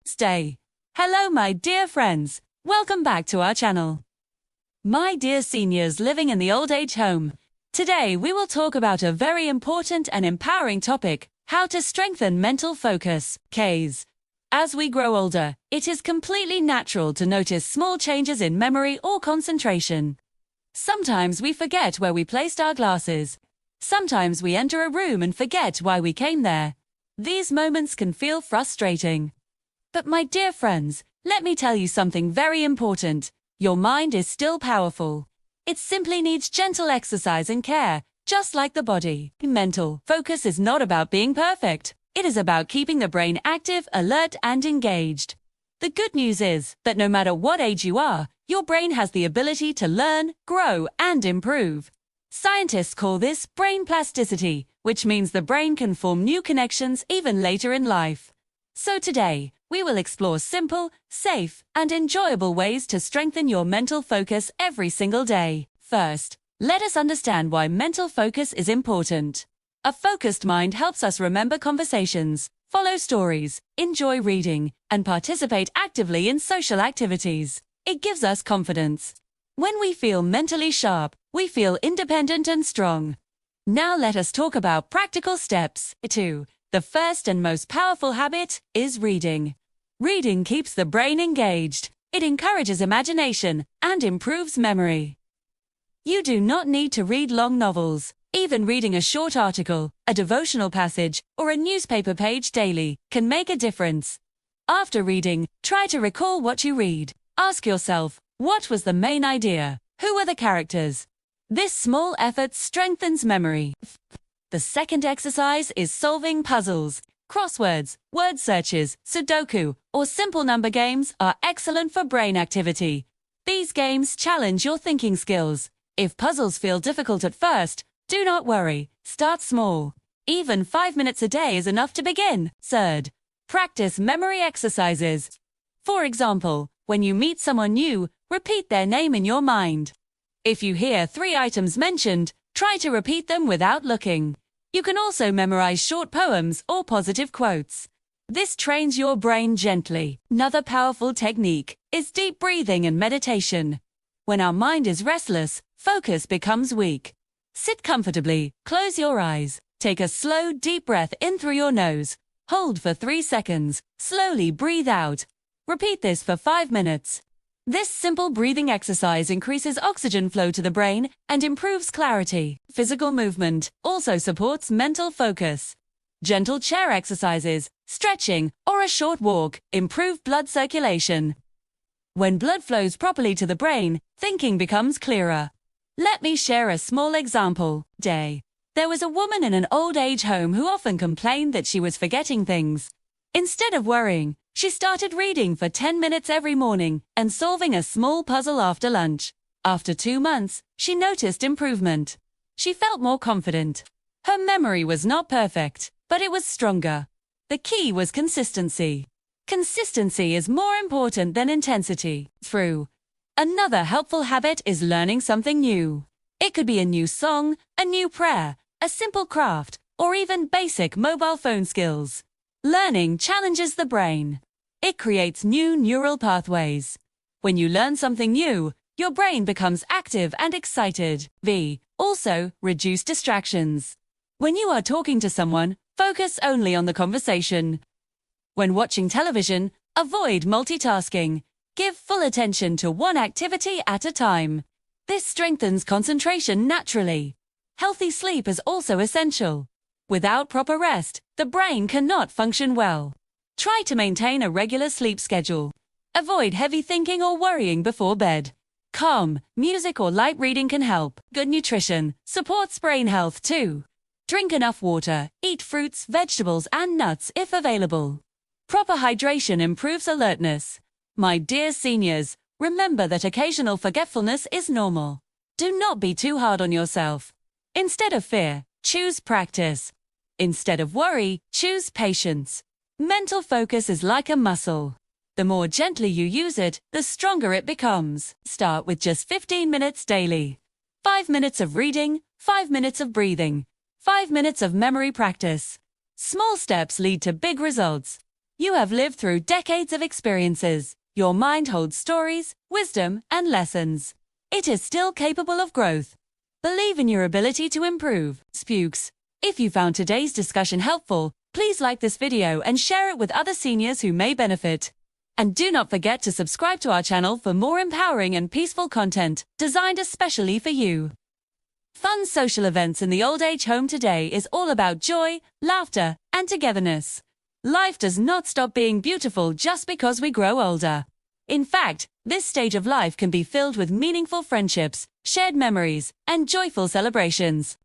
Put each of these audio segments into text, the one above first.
Stay. Hello my dear friends, welcome back to our channel. My dear seniors living in the old age home, today we will talk about a very important and empowering topic, how to strengthen mental focus, Ks. As we grow older, it is completely natural to notice small changes in memory or concentration. Sometimes we forget where we placed our glasses. Sometimes we enter a room and forget why we came there. These moments can feel frustrating. But my dear friends, let me tell you something very important. Your mind is still powerful. It simply needs gentle exercise and care, just like the body. Mental focus is not about being perfect. It is about keeping the brain active, alert, and engaged. The good news is that no matter what age you are, your brain has the ability to learn, grow, and improve. Scientists call this brain plasticity, which means the brain can form new connections even later in life. So today, we will explore simple, safe, and enjoyable ways to strengthen your mental focus every single day. First, let us understand why mental focus is important. A focused mind helps us remember conversations, follow stories, enjoy reading, and participate actively in social activities. It gives us confidence. When we feel mentally sharp, we feel independent and strong. Now let us talk about practical steps. 2. The first and most powerful habit is reading. Reading keeps the brain engaged. It encourages imagination and improves memory. You do not need to read long novels. Even reading a short article, a devotional passage, or a newspaper page daily can make a difference. After reading, try to recall what you read. Ask yourself, what was the main idea? Who were the characters? This small effort strengthens memory. The second exercise is solving puzzles. Crosswords, word searches, Sudoku, or simple number games are excellent for brain activity. These games challenge your thinking skills. If puzzles feel difficult at first, do not worry. Start small. Even 5 minutes a day is enough to begin. Third, practice memory exercises. For example, when you meet someone new, repeat their name in your mind. If you hear 3 items mentioned, try to repeat them without looking. You can also memorize short poems or positive quotes. This trains your brain gently. Another powerful technique is deep breathing and meditation. When our mind is restless, focus becomes weak. Sit comfortably, close your eyes, take a slow, deep breath in through your nose. Hold for 3 seconds, slowly breathe out. Repeat this for 5 minutes. This simple breathing exercise increases oxygen flow to the brain and improves clarity. Physical movement also supports mental focus. Gentle chair exercises, stretching, or a short walk improve blood circulation. When blood flows properly to the brain, thinking becomes clearer. Let me share a small example. There was a woman in an old age home who often complained that she was forgetting things. Instead of worrying, she started reading for 10 minutes every morning and solving a small puzzle after lunch. After 2 months, she noticed improvement. She felt more confident. Her memory was not perfect, but it was stronger. The key was consistency. Consistency is more important than intensity. Another helpful habit is learning something new. It could be a new song, a new prayer, a simple craft, or even basic mobile phone skills. Learning challenges the brain. It creates new neural pathways. When you learn something new, your brain becomes active and excited. Also, reduce distractions. When you are talking to someone, focus only on the conversation. When watching television, avoid multitasking. Give full attention to one activity at a time. This strengthens concentration naturally. Healthy sleep is also essential. Without proper rest, the brain cannot function well. Try to maintain a regular sleep schedule. Avoid heavy thinking or worrying before bed. Calm music or light reading can help. Good nutrition supports brain health too. Drink enough water, eat fruits, vegetables, and nuts if available. Proper hydration improves alertness. My dear seniors, remember that occasional forgetfulness is normal. Do not be too hard on yourself. Instead of fear, choose practice. Instead of worry, choose patience. Mental focus is like a muscle. The more gently you use it, the stronger it becomes. Start with just 15 minutes daily. 5 minutes of reading, 5 minutes of breathing, 5 minutes of memory practice. Small steps lead to big results. You have lived through decades of experiences. Your mind holds stories, wisdom, and lessons. It is still capable of growth. Believe in your ability to improve. Spooks. If you found today's discussion helpful, please like this video and share it with other seniors who may benefit. And do not forget to subscribe to our channel for more empowering and peaceful content, designed especially for you. Fun social events in the old age home today is all about joy, laughter, and togetherness. Life does not stop being beautiful just because we grow older. In fact, this stage of life can be filled with meaningful friendships, shared memories, and joyful celebrations.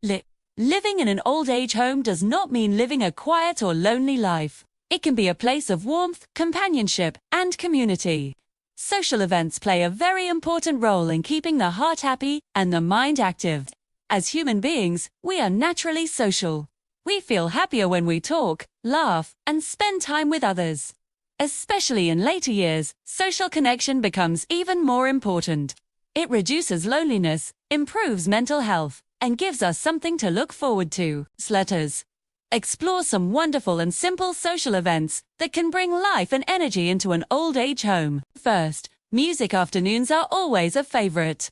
Living in an old age home does not mean living a quiet or lonely life. It can be a place of warmth, companionship, and community. Social events play a very important role in keeping the heart happy and the mind active. As human beings, we are naturally social. We feel happier when we talk, laugh, and spend time with others. Especially in later years, social connection becomes even more important. It reduces loneliness, improves mental health, and gives us something to look forward to. Letters. Explore some wonderful and simple social events that can bring life and energy into an old age home. First, music afternoons are always a favorite.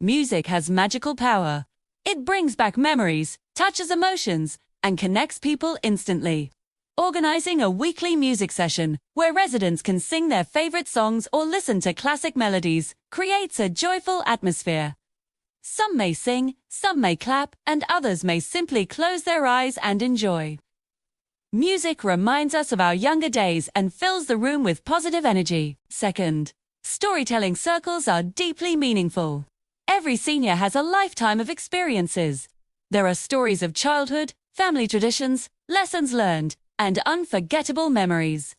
Music has magical power. It brings back memories, touches emotions, and connects people instantly. Organizing a weekly music session where residents can sing their favorite songs or listen to classic melodies creates a joyful atmosphere. Some may sing, some may clap, and others may simply close their eyes and enjoy. Music reminds us of our younger days and fills the room with positive energy. Second, storytelling circles are deeply meaningful. Every senior has a lifetime of experiences. There are stories of childhood, family traditions, lessons learned, and unforgettable memories.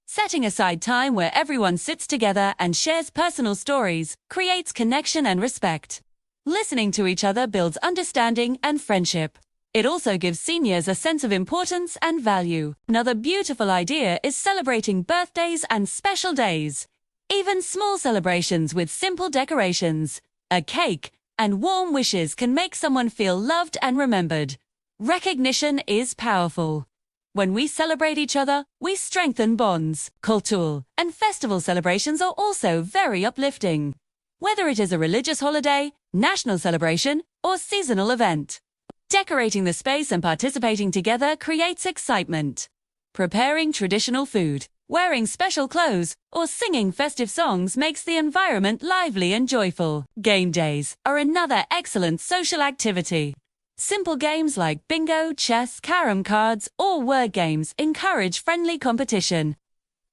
Setting aside time where everyone sits together and shares personal stories creates connection and respect. Listening to each other builds understanding and friendship. It also gives seniors a sense of importance and value. Another beautiful idea is celebrating birthdays and special days. Even small celebrations with simple decorations, a cake, and warm wishes can make someone feel loved and remembered. Recognition is powerful. When we celebrate each other, we strengthen bonds. Cultural and festival celebrations are also very uplifting. Whether it is a religious holiday, national celebration, or seasonal event, decorating the space and participating together creates excitement. Preparing traditional food, wearing special clothes, or singing festive songs makes the environment lively and joyful. Game days are another excellent social activity. Simple games like bingo, chess, carom cards, or word games encourage friendly competition.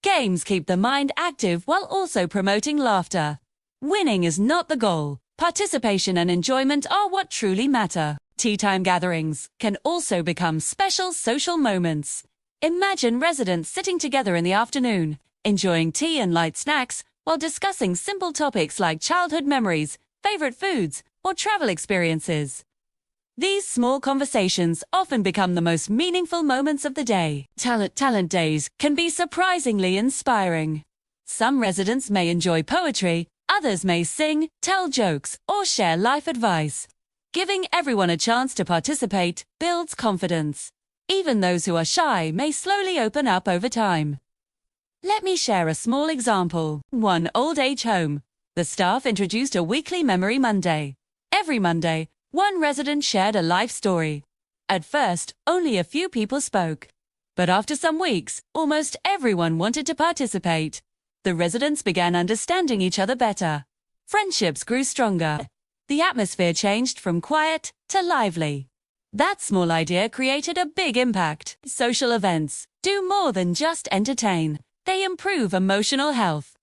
Games keep the mind active while also promoting laughter. Winning is not the goal. Participation and enjoyment are what truly matter. Tea time gatherings can also become special social moments. Imagine residents sitting together in the afternoon, enjoying tea and light snacks while discussing simple topics like childhood memories, favorite foods, or travel experiences. These small conversations often become the most meaningful moments of the day. Talent days can be surprisingly inspiring. Some residents may enjoy poetry, others may sing, tell jokes, or share life advice. Giving everyone a chance to participate builds confidence. Even those who are shy may slowly open up over time. Let me share a small example. One old age home. The staff introduced a weekly Memory Monday. Every Monday, one resident shared a life story. At first, only a few people spoke. But after some weeks, almost everyone wanted to participate. The residents began understanding each other better. Friendships grew stronger. The atmosphere changed from quiet to lively. That small idea created a big impact. Social events do more than just entertain. They improve emotional health.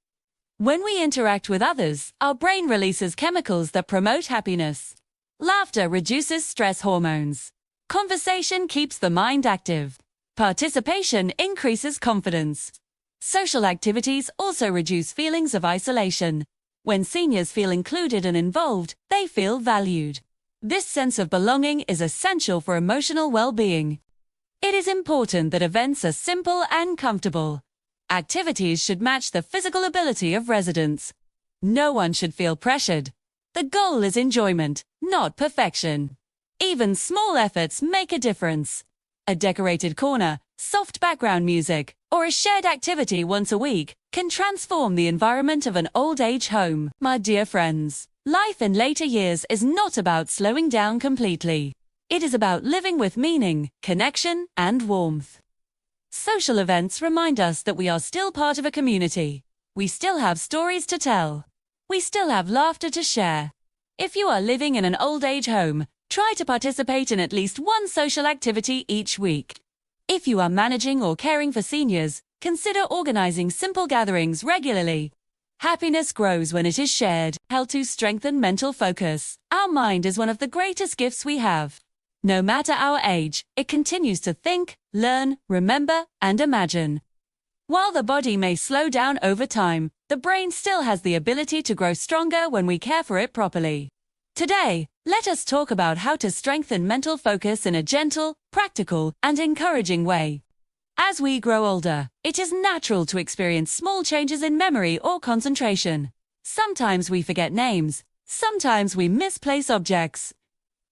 When we interact with others, our brain releases chemicals that promote happiness. Laughter reduces stress hormones. Conversation keeps the mind active. Participation increases confidence. Social activities also reduce feelings of isolation. When seniors feel included and involved, they feel valued. This sense of belonging is essential for emotional well-being. It is important that events are simple and comfortable. Activities should match the physical ability of residents. No one should feel pressured. The goal is enjoyment, not perfection. Even small efforts make a difference. A decorated corner, Soft background music, or a shared activity once a week can transform the environment of an old age home. My dear friends, life in later years is not about slowing down completely. It is about living with meaning, connection, and warmth. Social events remind us that we are still part of a community. We still have stories to tell. We still have laughter to share. If you are living in an old age home, try to participate in at least one social activity each week. If you are managing or caring for seniors, consider organizing simple gatherings regularly. Happiness grows when it is shared. Help to strengthen mental focus. Our mind is one of the greatest gifts we have. No matter our age, it continues to think, learn, remember, and imagine. While the body may slow down over time, the brain still has the ability to grow stronger when we care for it properly. Today, let us talk about how to strengthen mental focus in a gentle, practical, and encouraging way. As we grow older, it is natural to experience small changes in memory or concentration. Sometimes we forget names. Sometimes we misplace objects.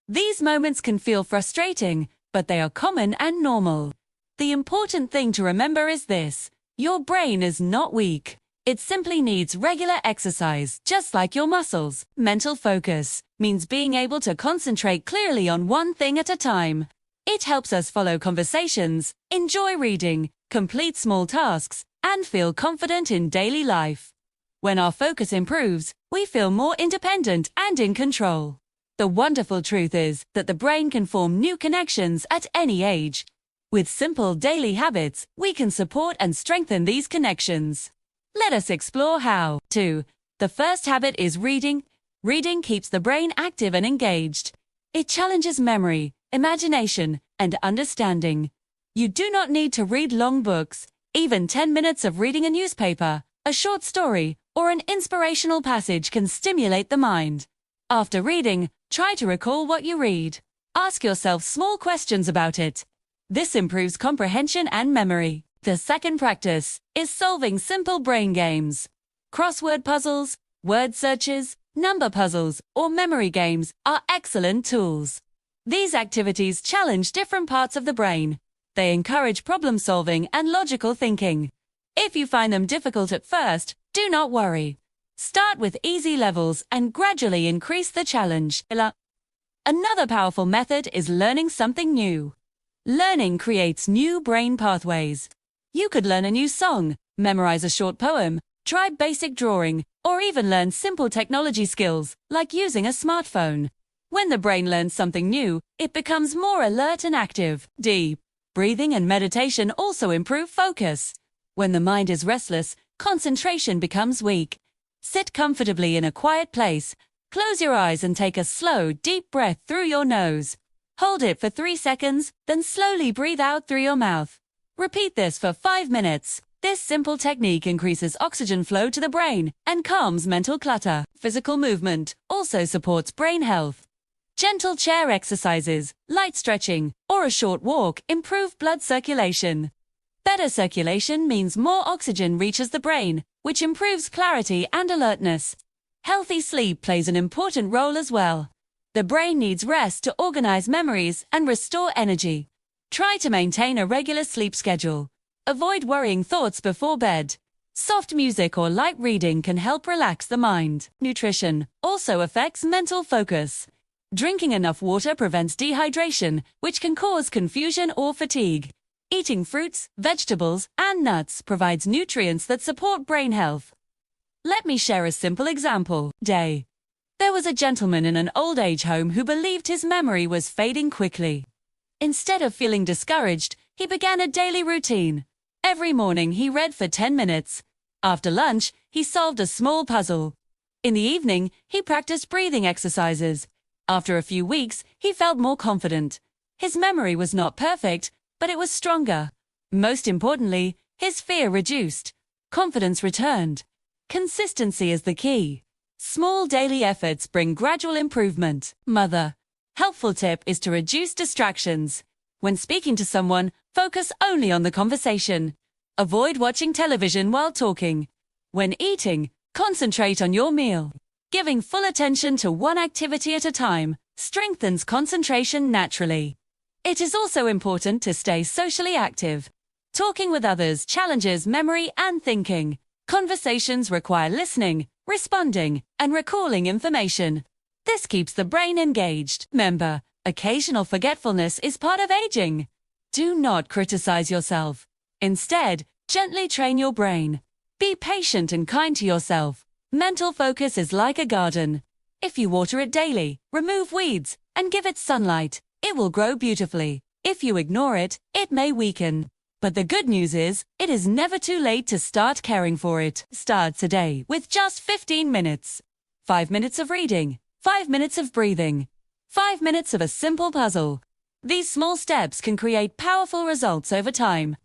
These moments can feel frustrating, but they are common and normal. The important thing to remember is this: your brain is not weak. It simply needs regular exercise, just like your muscles. Mental focus means being able to concentrate clearly on one thing at a time. It helps us follow conversations, enjoy reading, complete small tasks, and feel confident in daily life. When our focus improves, we feel more independent and in control. The wonderful truth is that the brain can form new connections at any age. With simple daily habits, we can support and strengthen these connections. Let us explore how. 2. The first habit is reading. Reading keeps the brain active and engaged. It challenges memory, imagination, and understanding. You do not need to read long books. Even 10 minutes of reading a newspaper, a short story, or an inspirational passage can stimulate the mind. After reading, try to recall what you read. Ask yourself small questions about it. This improves comprehension and memory. The second practice is solving simple brain games. Crossword puzzles, word searches, number puzzles, or memory games are excellent tools. These activities challenge different parts of the brain. They encourage problem solving and logical thinking. If you find them difficult at first, do not worry. Start with easy levels and gradually increase the challenge. Another powerful method is learning something new. Learning creates new brain pathways. You could learn a new song, memorize a short poem, try basic drawing, or even learn simple technology skills, like using a smartphone. When the brain learns something new, it becomes more alert and active. Deep breathing and meditation also improve focus. When the mind is restless, concentration becomes weak. Sit comfortably in a quiet place. Close your eyes and take a slow, deep breath through your nose. Hold it for 3 seconds, then slowly breathe out through your mouth. Repeat this for 5 minutes. This simple technique increases oxygen flow to the brain and calms mental clutter. Physical movement also supports brain health. Gentle chair exercises, light stretching, or a short walk improve blood circulation. Better circulation means more oxygen reaches the brain, which improves clarity and alertness. Healthy sleep plays an important role as well. The brain needs rest to organize memories and restore energy. Try to maintain a regular sleep schedule. Avoid worrying thoughts before bed. Soft music or light reading can help relax the mind. Nutrition also affects mental focus. Drinking enough water prevents dehydration, which can cause confusion or fatigue. Eating fruits, vegetables, and nuts provides nutrients that support brain health. Let me share a simple example. Day. There was a gentleman in an old age home who believed his memory was fading quickly. Instead of feeling discouraged, he began a daily routine. Every morning he read for 10 minutes. After lunch, he solved a small puzzle. In the evening, he practiced breathing exercises. After a few weeks, he felt more confident. His memory was not perfect, but it was stronger. Most importantly, his fear reduced. Confidence returned. Consistency is the key. Small daily efforts bring gradual improvement. Mother. Helpful tip is to reduce distractions. When speaking to someone, focus only on the conversation. Avoid watching television while talking. When eating, concentrate on your meal. Giving full attention to one activity at a time strengthens concentration naturally. It is also important to stay socially active. Talking with others challenges memory and thinking. Conversations require listening, responding, and recalling information. This keeps the brain engaged. Remember, occasional forgetfulness is part of aging. Do not criticize yourself. Instead, gently train your brain. Be patient and kind to yourself. Mental focus is like a garden. If you water it daily, remove weeds, and give it sunlight, it will grow beautifully. If you ignore it, it may weaken. But the good news is, it is never too late to start caring for it. Start today with just 15 minutes. 5 minutes of reading, 5 minutes of breathing, 5 minutes of a simple puzzle. These small steps can create powerful results over time.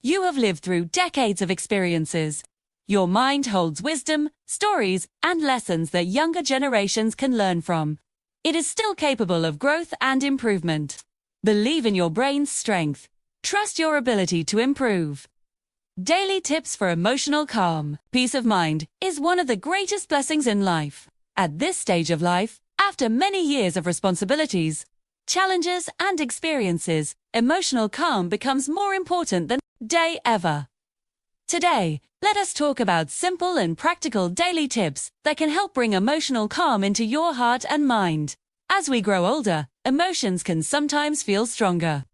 You have lived through decades of experiences. Your mind holds wisdom, stories, and lessons that younger generations can learn from. It is still capable of growth and improvement. Believe in your brain's strength. Trust your ability to improve. Daily tips for emotional calm. Peace of mind is one of the greatest blessings in life. At this stage of life, after many years of responsibilities, challenges, and experiences, emotional calm becomes more important than day ever. Today, let us talk about simple and practical daily tips that can help bring emotional calm into your heart and mind. As we grow older, emotions can sometimes feel stronger.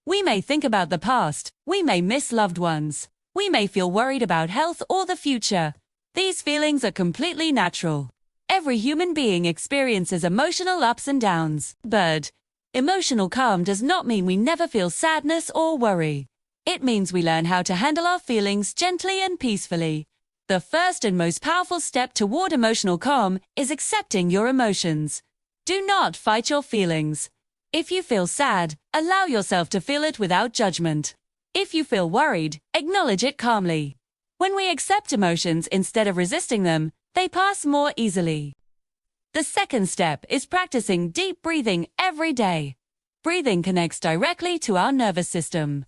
We may think about the past, we may miss loved ones, we may feel worried about health or the future. These feelings are completely natural. Every human being experiences emotional ups and downs. But emotional calm does not mean we never feel sadness or worry. It means we learn how to handle our feelings gently and peacefully. The first and most powerful step toward emotional calm is accepting your emotions. Do not fight your feelings. If you feel sad, allow yourself to feel it without judgment. If you feel worried, acknowledge it calmly. When we accept emotions instead of resisting them, they pass more easily. The second step is practicing deep breathing every day. Breathing connects directly to our nervous system.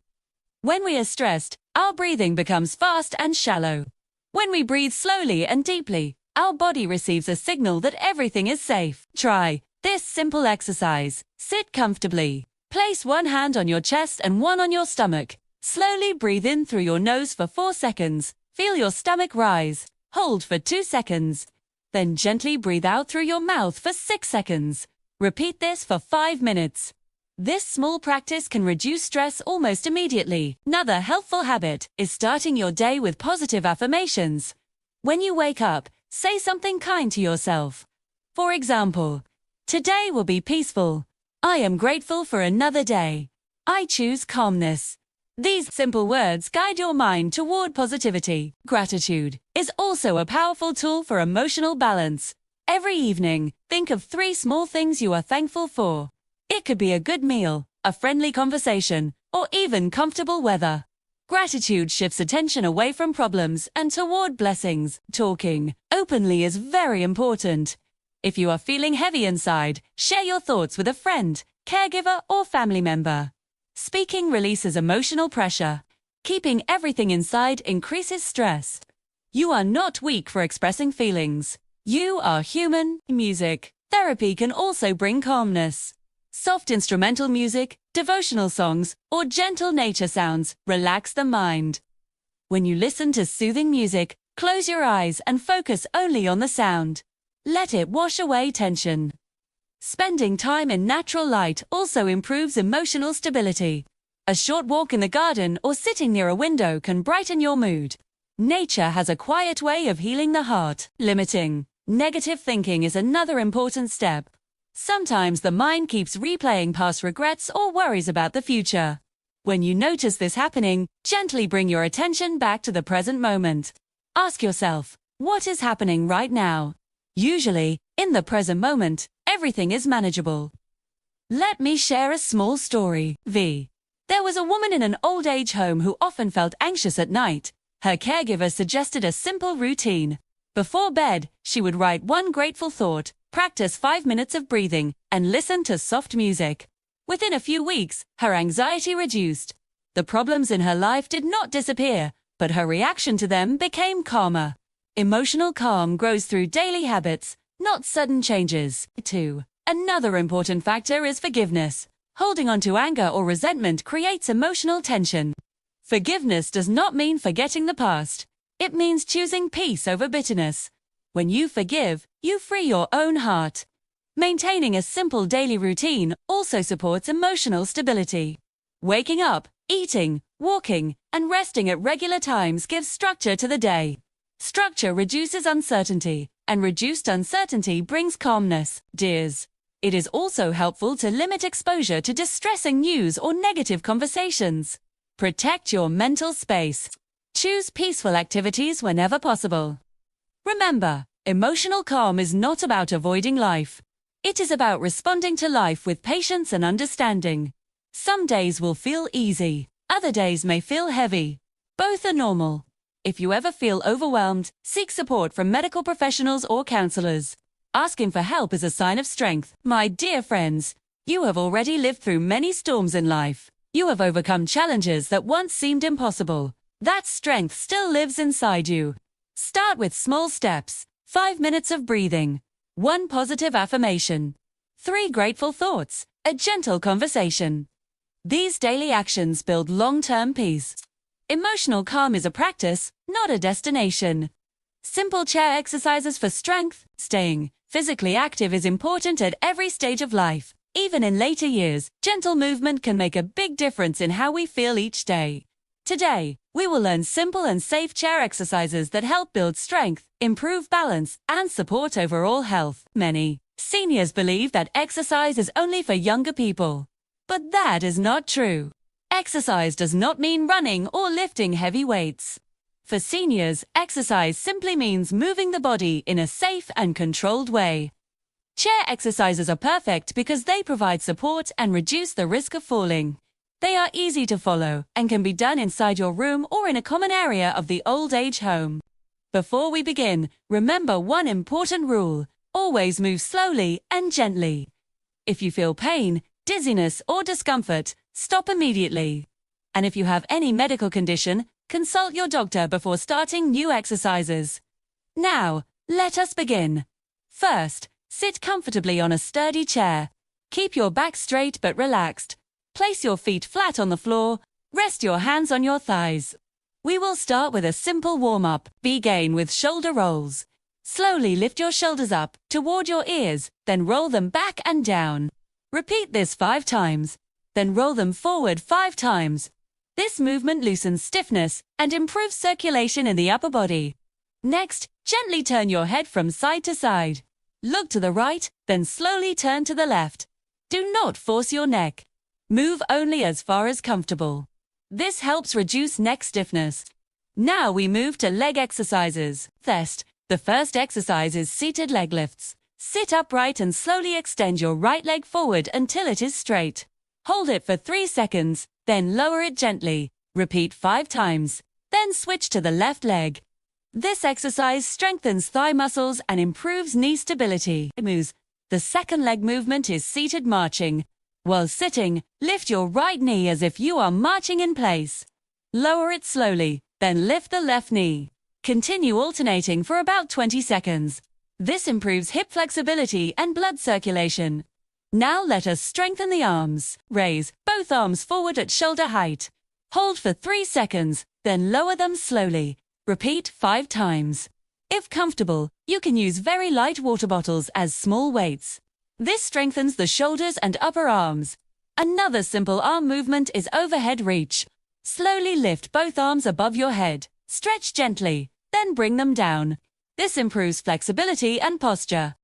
When we are stressed, our breathing becomes fast and shallow. When we breathe slowly and deeply, our body receives a signal that everything is safe. Try this simple exercise. Sit comfortably. Place one hand on your chest and one on your stomach. Slowly breathe in through your nose for 4 seconds. Feel your stomach rise. Hold for 2 seconds. Then gently breathe out through your mouth for 6 seconds. Repeat this for 5 minutes. This small practice can reduce stress almost immediately. Another helpful habit is starting your day with positive affirmations. When you wake up, say something kind to yourself. For example, today will be peaceful. I am grateful for another day. I choose calmness. These simple words guide your mind toward positivity. Gratitude is also a powerful tool for emotional balance. Every evening, think of 3 small things you are thankful for. It could be a good meal, a friendly conversation, or even comfortable weather. Gratitude shifts attention away from problems and toward blessings. Talking openly is very important. If you are feeling heavy inside, share your thoughts with a friend, caregiver, or family member. Speaking releases emotional pressure. Keeping everything inside increases stress. You are not weak for expressing feelings. You are human. Music therapy can also bring calmness. Soft instrumental music, devotional songs, or gentle nature sounds relax the mind. When you listen to soothing music, close your eyes and focus only on the sound. Let it wash away tension. Spending time in natural light also improves emotional stability. A short walk in the garden or sitting near a window can brighten your mood. Nature has a quiet way of healing the heart. Limiting negative thinking is another important step. Sometimes the mind keeps replaying past regrets or worries about the future. When you notice this happening, gently bring your attention back to the present moment. Ask yourself, what is happening right now? Usually, in the present moment, everything is manageable. Let me share a small story. There was a woman in an old age home who often felt anxious at night. Her caregiver suggested a simple routine. Before bed, she would write one grateful thought, practice 5 minutes of breathing, and listen to soft music. Within a few weeks, her anxiety reduced. The problems in her life did not disappear, but her reaction to them became calmer. Emotional calm grows through daily habits, not sudden changes. 2. Another important factor is forgiveness. Holding on to anger or resentment creates emotional tension. Forgiveness does not mean forgetting the past. It means choosing peace over bitterness. When you forgive, you free your own heart. Maintaining a simple daily routine also supports emotional stability. Waking up, eating, walking, and resting at regular times gives structure to the day. Structure reduces uncertainty, and reduced uncertainty brings calmness, dears. It is also helpful to limit exposure to distressing news or negative conversations. Protect your mental space. Choose peaceful activities whenever possible. Remember, emotional calm is not about avoiding life. It is about responding to life with patience and understanding. Some days will feel easy, other days may feel heavy. Both are normal. If you ever feel overwhelmed, seek support from medical professionals or counselors. Asking for help is a sign of strength. My dear friends, you have already lived through many storms in life. You have overcome challenges that once seemed impossible. That strength still lives inside you. Start with small steps. 5 minutes of breathing. 1 positive affirmation. 3 grateful thoughts. A gentle conversation. These daily actions build long-term peace. Emotional calm is a practice, not a destination. Simple chair exercises for strength. Staying physically active is important at every stage of life. Even in later years, gentle movement can make a big difference in how we feel each day. Today, we will learn simple and safe chair exercises that help build strength, improve balance, and support overall health. Many seniors believe that exercise is only for younger people. But that is not true. Exercise does not mean running or lifting heavy weights. For seniors, exercise simply means moving the body in a safe and controlled way. Chair exercises are perfect because they provide support and reduce the risk of falling. They are easy to follow and can be done inside your room or in a common area of the old age home. Before we begin, remember one important rule: always move slowly and gently. If you feel pain, dizziness, or discomfort, stop immediately. And if you have any medical condition, consult your doctor before starting new exercises. Now, let us begin. First, sit comfortably on a sturdy chair. Keep your back straight but relaxed. Place your feet flat on the floor. Rest your hands on your thighs. We will start with a simple warm-up. Begin with shoulder rolls. Slowly lift your shoulders up toward your ears, then roll them back and down. Repeat this 5 times. Then roll them forward 5 times. This movement loosens stiffness and improves circulation in the upper body. Next, gently turn your head from side to side. Look to the right, then slowly turn to the left. Do not force your neck. Move only as far as comfortable. This helps reduce neck stiffness. Now we move to leg exercises. The first exercise is seated leg lifts. Sit upright and slowly extend your right leg forward until it is straight. Hold it for 3 seconds, then lower it gently. Repeat 5 times. Then switch to the left leg. This exercise strengthens thigh muscles and improves knee stability. The second leg movement is seated marching. While sitting, lift your right knee as if you are marching in place. Lower it slowly, then lift the left knee. Continue alternating for about 20 seconds. This improves hip flexibility and blood circulation. Now let us strengthen the arms. Raise both arms forward at shoulder height. Hold for 3 seconds, then lower them slowly. Repeat 5 times. If comfortable, you can use very light water bottles as small weights. This strengthens the shoulders and upper arms. Another simple arm movement is overhead reach. Slowly lift both arms above your head. Stretch gently, then bring them down. This improves flexibility and posture.